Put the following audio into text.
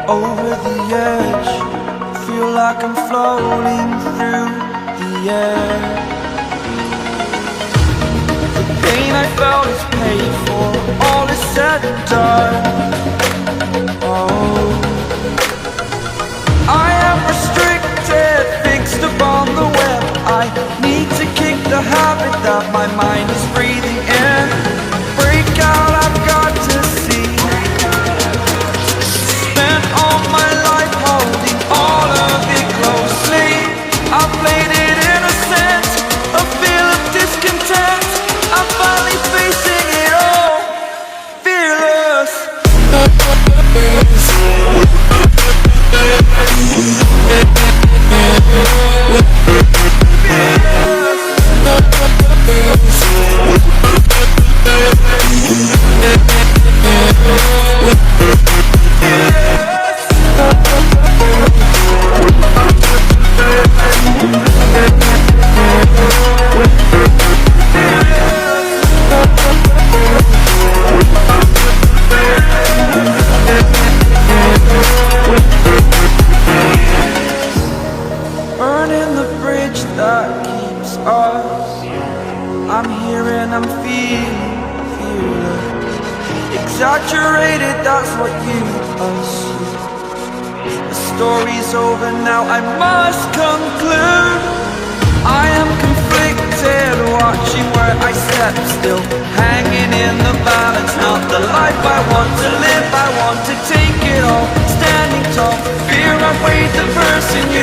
Over the edge, feel like I'm floating through the air. The pain I felt is paid for, all is said and done. Oh, I am restricted, fixed upon the web. I need to kick the habit that my mind is breathing in. Break out, I've got to see. Spent all my life holding all of it closely. I played it innocent, a feel of discontent. I'm finally facing it all, fearless. Burning the bridge that keeps us. I'm here and I'm feeling fearless. Exaggerated, that's what you assume. The story's over now, I must conclude. I am conflicted, watching where I step still, hanging in the balance. Not the life I want to live, I want to take it all. Standing tall, fear I've weighed the person you